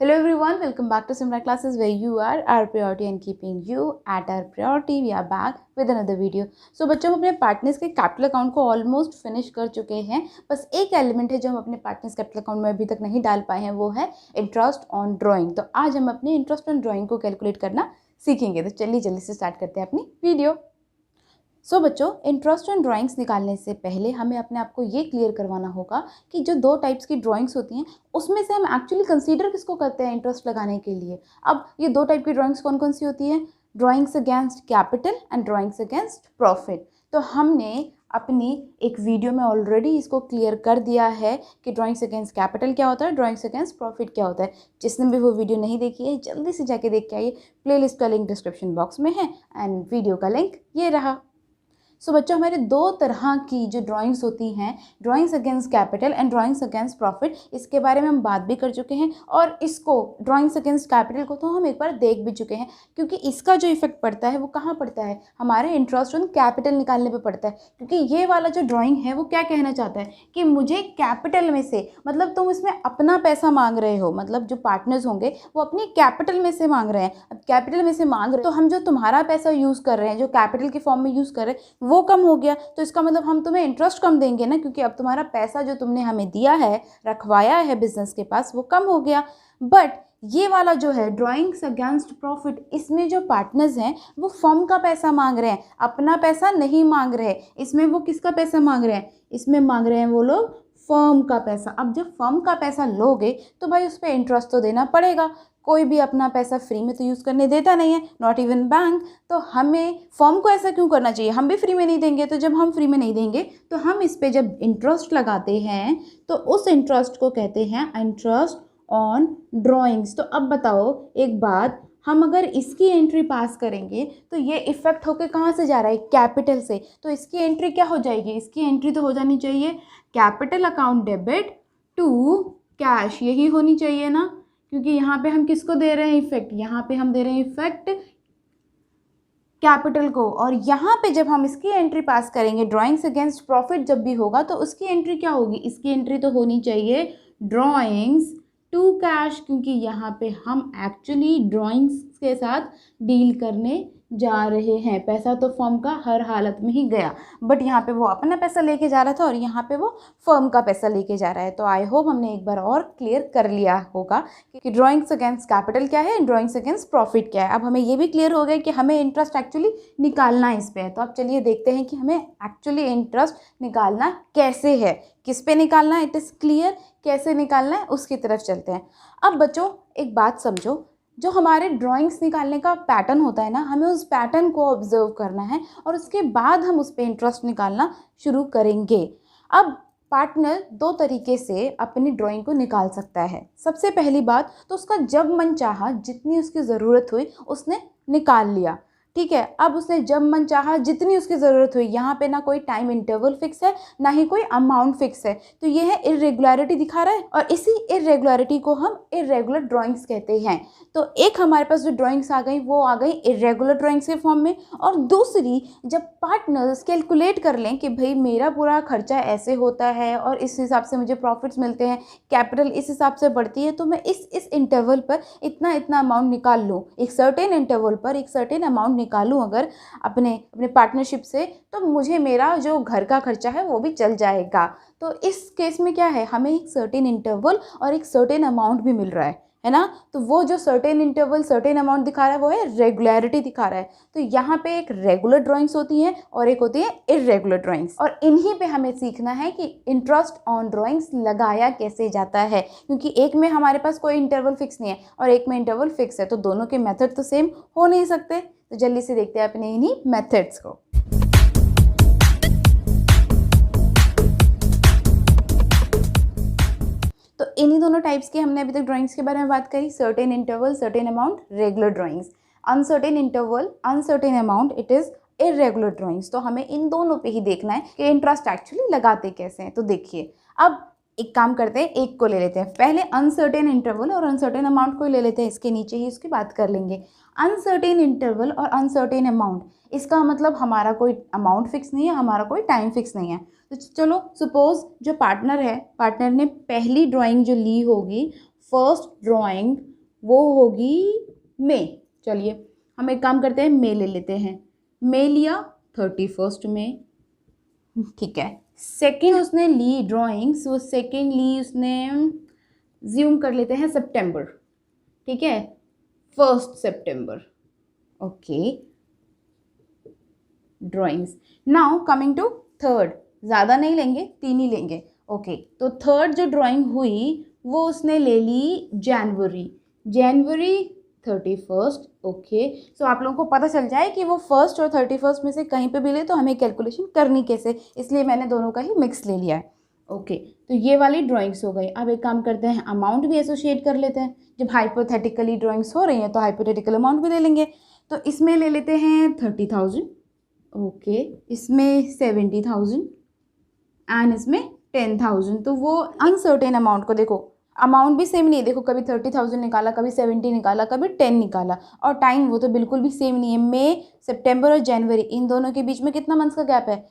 Hello everyone, welcome back to Simran Classes where you are our priority and keeping you at our priority. We are back with another video. So बच्चों हम अपने partners के capital account को almost finish कर चुके हैं. बस एक एलिमेंट है जो हम अपने पार्टनर्स कैपिटल अकाउंट में अभी तक नहीं डाल पाए हैं, वो है इंटरेस्ट ऑन ड्राइंग. तो आज हम अपने इंटरेस्ट ऑन ड्राइंग को कैलकुलेट करना सीखेंगे. तो चलिए जल्दी से स्टार्ट करते हैं अपनी वीडियो. सो बच्चों, इंटरेस्ट ऑन ड्राइंग्स निकालने से पहले हमें अपने आप को ये क्लियर करवाना होगा कि जो दो टाइप्स की ड्राइंग्स होती हैं उसमें से हम एक्चुअली कंसीडर किसको करते हैं इंटरेस्ट लगाने के लिए. अब ये दो टाइप की ड्राइंग्स कौन कौन सी होती हैं? Drawings against capital and drawings against profit. तो हमने अपनी एक वीडियो में ऑलरेडी इसको क्लियर कर दिया है कि ड्राइंग्स अगेंस्ट कैपिटल क्या होता है, ड्राइंग्स अगेंस्ट प्रॉफिट क्या होता है. जिसने भी वो वीडियो नहीं देखी है जल्दी से जाके देख के आइए. प्लेलिस्ट का लिंक डिस्क्रिप्शन बॉक्स में है एंड वीडियो का लिंक ये रहा. सो बच्चों, हमारे दो तरह की जो ड्राइंग्स होती हैं, drawings against capital and drawings against profit, इसके बारे में हम बात भी कर चुके हैं. और इसको ड्राइंग्स अगेंस्ट कैपिटल को तो हम एक बार देख भी चुके हैं, क्योंकि इसका जो इफेक्ट पड़ता है वो कहाँ पड़ता है? हमारे इंटरेस्ट ऑन कैपिटल निकालने पे पड़ता है. क्योंकि ये वाला जो ड्राइंग है वो क्या कहना चाहता है कि मुझे कैपिटल में से, मतलब तुम इसमें अपना पैसा मांग रहे हो, मतलब जो पार्टनर्स होंगे वो अपनी कैपिटल में से मांग रहे हैं. अब कैपिटल में से मांग रहे हैं तो हम जो तुम्हारा पैसा यूज़ कर रहे हैं, जो कैपिटल के फॉर्म में यूज़ कर रहे हैं, वो कम हो गया. तो इसका मतलब हम तुम्हें इंटरेस्ट कम देंगे ना, क्योंकि अब तुम्हारा पैसा जो तुमने हमें दिया है, रखवाया है बिजनेस के पास, वो कम हो गया. बट ये वाला जो है ड्राइंग्स अगेंस्ट प्रॉफिट, इसमें जो पार्टनर्स हैं वो फर्म का पैसा मांग रहे हैं, अपना पैसा नहीं मांग रहे. इसमें वो किसका पैसा मांग रहे हैं? इसमें मांग रहे हैं वो लोग फर्म का पैसा. अब जब फर्म का पैसा लोगे तो भाई उस पर इंटरेस्ट तो देना पड़ेगा. कोई भी अपना पैसा फ्री में तो यूज़ करने देता नहीं है, नॉट इवन बैंक. तो हमें फर्म को ऐसा क्यों करना चाहिए? हम भी फ्री में नहीं देंगे. तो जब हम फ्री में नहीं देंगे तो हम इस पे जब इंटरेस्ट लगाते हैं तो उस इंटरेस्ट को कहते हैं इंटरेस्ट ऑन ड्राइंग्स. तो अब बताओ एक बात, हम अगर इसकी एंट्री पास करेंगे तो ये इफेक्ट होके कहाँ से जा रहा है? कैपिटल से. तो इसकी एंट्री क्या हो जाएगी? इसकी एंट्री तो हो जानी चाहिए capital account debit to cash. यही होनी चाहिए ना, क्योंकि यहाँ पे हम किसको दे रहे हैं इफेक्ट? यहाँ पे हम दे रहे हैं इफेक्ट कैपिटल को. और यहाँ पे जब हम इसकी एंट्री पास करेंगे ड्राइंग्स अगेंस्ट प्रॉफिट जब भी होगा तो उसकी एंट्री क्या होगी? इसकी एंट्री तो होनी चाहिए ड्राइंग्स टू कैश, क्योंकि यहाँ पे हम एक्चुअली ड्राइंग्स के साथ डील करने जा रहे हैं. पैसा तो फर्म का हर हालत में ही गया, बट यहाँ पे वो अपना पैसा लेके जा रहा था और यहाँ पे वो फर्म का पैसा लेके जा रहा है. तो आई होप हमने एक बार और क्लियर कर लिया होगा कि ड्राइंग्स अगेंस्ट कैपिटल क्या है, ड्राइंग्स अगेंस्ट प्रॉफिट क्या है. अब हमें ये भी क्लियर हो गया कि हमें इंटरेस्ट एक्चुअली निकालना इस पर है. तो अब चलिए देखते हैं कि हमें एक्चुअली इंटरेस्ट निकालना कैसे है, किस पे निकालना है. It is clear. कैसे निकालना है उसकी तरफ चलते हैं. अब बच्चों एक बात समझो, जो हमारे ड्राइंग्स निकालने का पैटर्न होता है ना, हमें उस पैटर्न को ऑब्जर्व करना है और उसके बाद हम उस पर इंटरेस्ट निकालना शुरू करेंगे. अब पार्टनर दो तरीके से अपनी ड्राइंग को निकाल सकता है. सबसे पहली बात तो उसका जब मन चाहा, जितनी उसकी ज़रूरत हुई उसने निकाल लिया. ठीक है. अब उसने जब मन चाहा जितनी उसकी ज़रूरत हुई, यहाँ पे ना कोई टाइम इंटरवल फिक्स है ना ही कोई अमाउंट फिक्स है. तो ये है इरेगुलरिटी दिखा रहा है और इसी इरेगुलरिटी को हम इरेगुलर ड्राइंग्स कहते हैं. तो एक हमारे पास जो ड्राइंग्स आ गई वो आ गई इरेगुलर ड्राइंग्स के फॉर्म में, और दूसरी जब पार्टनर्स कैलकुलेट कर लें कि भाई मेरा पूरा खर्चा ऐसे होता है और इस हिसाब से मुझे प्रॉफिट्स मिलते हैं, कैपिटल इस हिसाब से बढ़ती है, तो मैं इस इंटरवल पर इतना इतना अमाउंट निकाल लूँ, एक सर्टेन इंटरवल पर एक सर्टेन अमाउंट निकालूं अगर अपने पार्टनरशिप से, तो मुझे मेरा जो घर का खर्चा है वो भी चल जाएगा. तो इस केस में क्या है, हमें एक सर्टेन इंटरवल और एक सर्टेन अमाउंट भी मिल रहा है ना. तो वो जो सर्टेन इंटरवल सर्टेन अमाउंट दिखा रहा है वो है रेगुलरिटी दिखा रहा है. तो यहाँ पे एक रेगुलर ड्राइंग्स होती हैं और एक होती है इरेगुलर ड्राइंग्स, और इन्हीं पे हमें सीखना है कि इंटरेस्ट ऑन ड्राइंग्स लगाया कैसे जाता है. क्योंकि एक में हमारे पास कोई इंटरवल फिक्स नहीं है और एक में इंटरवल फिक्स है, तो दोनों के मेथड तो सेम हो नहीं सकते. तो जल्दी से देखते हैं अपने इन्हीं मेथड्स को. तो इन्हीं दोनों टाइप्स की हमने अभी तक ड्राइंग्स के बारे में बात करी. Certain interval, certain amount, regular drawings. Uncertain interval, uncertain amount, it is irregular drawings. तो हमें इन दोनों पे ही देखना है कि इंटरेस्ट एक्चुअली लगाते कैसे हैं. तो देखिए, अब एक काम करते हैं, एक को ले लेते हैं. पहले अनसर्टेन इंटरवल और अनसर्टेन अमाउंट को ले लेते हैं, इसके नीचे ही उसकी बात कर लेंगे. अनसर्टेन इंटरवल और अनसर्टेन अमाउंट, इसका मतलब हमारा कोई अमाउंट फिक्स नहीं है, हमारा कोई टाइम फिक्स नहीं है. तो चलो सपोज जो पार्टनर है, पार्टनर ने पहली ड्राइंग जो ली होगी, फर्स्ट ड्राइंग वो होगी मई। चलिए हम एक काम करते हैं, मई ले लेते हैं। मई लिया 31 मई, ठीक है। सेकेंड उसने ली ड्राइंग्स, वो सेकेंड ली उसने, ज्यूम कर लेते हैं सितंबर, ठीक है, 1 सितंबर, okay. Drawings now coming to third, ज़्यादा नहीं लेंगे, 3 ही लेंगे, ओके। तो थर्ड जो ड्राइंग हुई वो उसने ले ली जनवरी 31, ओके। सो आप लोगों को पता चल जाए कि वो 1 और 31 में से कहीं पे भी ले तो हमें कैलकुलेशन करनी कैसे, इसलिए मैंने दोनों का ही मिक्स ले लिया है, ओके। तो ये वाली ड्राइंग्स हो गई। अब एक काम करते हैं, अमाउंट भी एसोसिएट कर लेते हैं। जब हाइपोथेटिकली ड्राइंग्स हो रही हैं तो हाइपोथेटिकल अमाउंट भी ले लेंगे। तो इसमें ले लेते हैं 30,000, ओके, इसमें 70,000 एंड इसमें 10,000। तो वो अनसर्टेन अमाउंट को देखो, अमाउंट भी सेम नहीं है, देखो कभी 30,000 निकाला, कभी 70 निकाला, कभी 10 निकाला, और टाइम वो तो बिल्कुल भी सेम नहीं है। मई, सितंबर और जनवरी, इन दोनों के बीच में कितना मंथ्स का गैप है?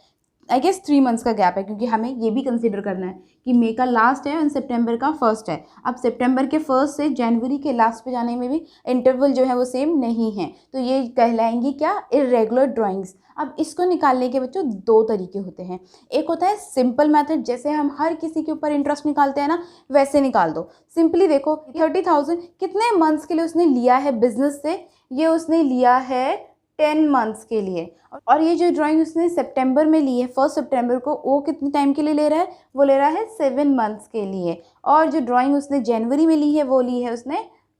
आई गेस 3 मंथ्स का गैप है, क्योंकि हमें ये भी कंसिडर करना है कि मई का लास्ट है और सितंबर का फर्स्ट है। अब सितंबर के फर्स्ट से जनवरी के लास्ट पे जाने में भी इंटरवल जो है वो सेम नहीं है, तो ये कहलाएंगी क्या? Irregular drawings. अब इसको निकालने के बच्चों 2 तरीके होते हैं। एक होता है सिंपल मेथड, जैसे हम हर किसी के ऊपर इंटरेस्ट निकालते हैं ना, वैसे निकाल दो। सिंपली देखो 30,000 कितने मंथ्स के लिए उसने लिया है बिजनेस से? ये उसने लिया है 10 मंथ्स के लिए। और ये जो ड्राइंग उसने सितंबर में ली है 1 सितंबर को, वो कितने टाइम के लिए ले रहा है? वो ले रहा है 7 मंथ्स के लिए। और जो ड्राइंग उसने जनवरी में ली है वो ली है उसने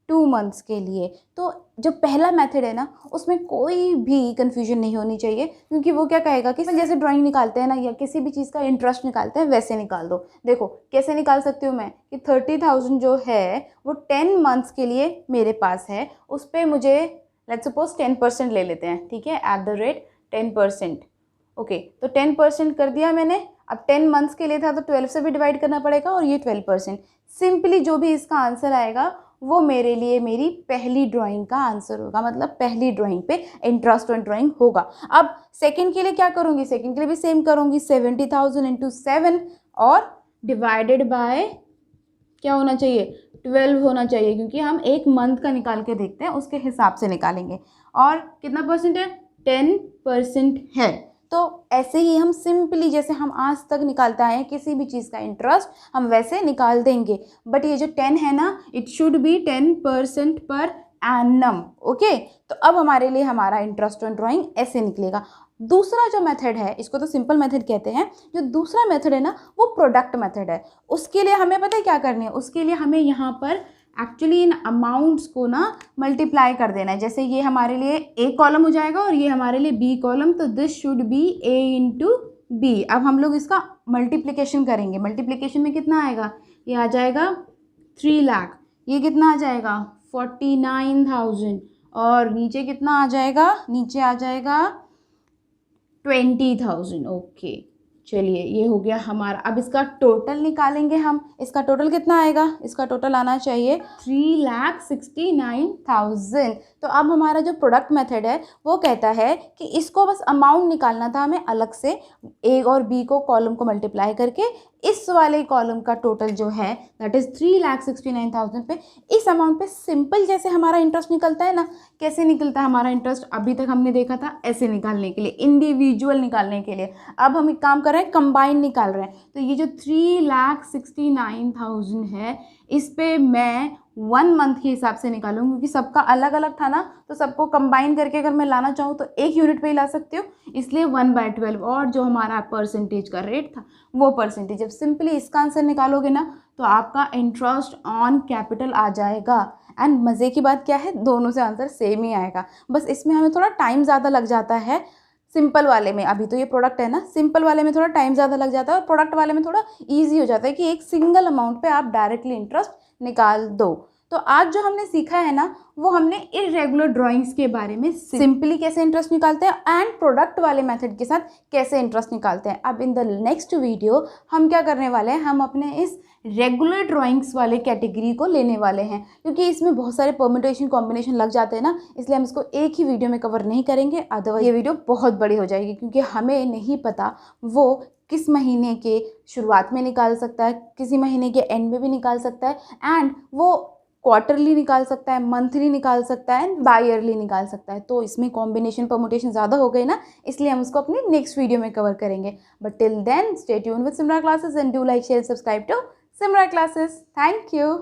2 मंथ्स के लिए। तो जो पहला मेथड है ना, उसमें कोई भी कन्फ्यूजन नहीं होनी चाहिए, क्योंकि वो क्या कहेगा कि जैसे ड्राइंग निकालते हैं ना, या किसी भी चीज़ का इंटरेस्ट निकालते हैं वैसे निकाल दो। देखो कैसे निकाल सकती हूँ मैं कि 30,000 जो है वो 10 मंथ्स के लिए मेरे पास है, उस पर मुझे लेट्स सपोज 10% ले लेते हैं, ठीक है, एट द रेट 10%, ओके। तो 10% कर दिया मैंने। अब 10 मंथ्स के लिए था तो 12 से भी डिवाइड करना पड़ेगा, और ये 12%। सिंपली जो भी इसका आंसर आएगा वो मेरे लिए मेरी पहली ड्राइंग का आंसर होगा, मतलब पहली ड्राइंग पे इंटरेस्ट ऑन ड्राइंग होगा। अब सेकंड के लिए क्या करूँगी? सेकंड के लिए भी सेम करूँगी, 70,000 इंटू 7 और डिवाइडेड बाय क्या होना चाहिए? 12 होना चाहिए, क्योंकि हम एक मंथ का निकाल के देखते हैं, उसके हिसाब से निकालेंगे। और कितना परसेंट है? 10% है। तो ऐसे ही हम सिंपली, जैसे हम आज तक निकालते आए हैं किसी भी चीज़ का इंटरेस्ट, हम वैसे निकाल देंगे। बट ये जो 10 है ना, it should be 10% per annum, okay. तो अब हमारे लिए हमारा इंटरेस्ट ऑन ड्राइंग ऐसे निकलेगा। दूसरा जो मेथड है, इसको तो सिंपल मेथड कहते हैं, जो दूसरा मेथड है ना वो प्रोडक्ट मेथड है। उसके लिए हमें पता है क्या करनी है? उसके लिए हमें यहाँ पर एक्चुअली इन अमाउंट्स को ना मल्टीप्लाई कर देना है। जैसे ये हमारे लिए ए कॉलम हो जाएगा और ये हमारे लिए बी कॉलम, तो this should be A into B. अब हम लोग इसका मल्टीप्लिकेशन करेंगे। मल्टीप्लिकेशन में कितना आएगा? ये आ जाएगा 3 लाख, ये कितना आ जाएगा? 49,000, और नीचे कितना आ जाएगा? नीचे आ जाएगा 20,000, ओके। चलिए ये हो गया हमारा। अब इसका टोटल निकालेंगे हम। इसका टोटल कितना आएगा? इसका टोटल आना चाहिए 3,69,000। तो अब हमारा जो प्रोडक्ट मेथड है वो कहता है कि इसको बस अमाउंट निकालना था हमें अलग से, ए और बी को कॉलम को मल्टीप्लाई करके इस वाले कॉलम का टोटल जो है दैट इज़ 3,69,000 पे, इस अमाउंट पे सिंपल जैसे हमारा इंटरेस्ट निकलता है ना, कैसे निकलता है हमारा इंटरेस्ट अभी तक हमने देखा था, ऐसे निकालने के लिए, इंडिविजुअल निकालने के लिए। अब हम एक काम कर रहे हैं, कंबाइन निकाल रहे हैं। तो ये जो 3,69,000 है, इस पे मैं 1 मंथ के हिसाब से निकालूंगी, क्योंकि सबका अलग अलग था ना, तो सबको कंबाइन करके अगर मैं लाना चाहूँ तो एक यूनिट पे ही ला सकती हूँ, इसलिए 1/12। और जो हमारा परसेंटेज का रेट था वो परसेंटेज। जब सिंपली इसका आंसर निकालोगे ना तो आपका इंटरेस्ट ऑन कैपिटल आ जाएगा। एंड मज़े की बात क्या है, दोनों से आंसर सेम ही आएगा, बस इसमें हमें थोड़ा टाइम ज़्यादा लग जाता है सिंपल वाले में। अभी तो ये प्रोडक्ट है ना, सिंपल वाले में थोड़ा टाइम ज़्यादा लग जाता है, और प्रोडक्ट वाले में थोड़ा ईजी हो जाता है कि एक सिंगल अमाउंट पे आप डायरेक्टली इंटरेस्ट निकाल दो। तो आज जो हमने सीखा है ना, वो हमने इरेगुलर ड्राइंग्स के बारे में, सिंपली कैसे इंटरेस्ट निकालते हैं एंड प्रोडक्ट वाले मेथड के साथ कैसे इंटरेस्ट निकालते हैं। अब इन द नेक्स्ट वीडियो हम क्या करने वाले हैं, हम अपने इस रेगुलर ड्राइंग्स वाले कैटेगरी को लेने वाले हैं, क्योंकि इसमें बहुत सारे परम्यूटेशन कॉम्बिनेशन लग जाते हैं ना, इसलिए हम इसको एक ही वीडियो में कवर नहीं करेंगे, अदरवाइज ये वीडियो बहुत बड़ी हो जाएगी, क्योंकि हमें नहीं पता वो किस महीने के शुरुआत में निकाल सकता है, किसी महीने के एंड में भी निकाल सकता है, एंड वो क्वार्टरली निकाल सकता है, मंथली निकाल सकता है, बाई ईयरली निकाल सकता है। तो इसमें कॉम्बिनेशन परमुटेशन ज़्यादा हो गई ना, इसलिए हम उसको अपनी नेक्स्ट वीडियो में कवर करेंगे। But till then stay tuned with Simra classes and do like share subscribe to Simra classes. Thank you.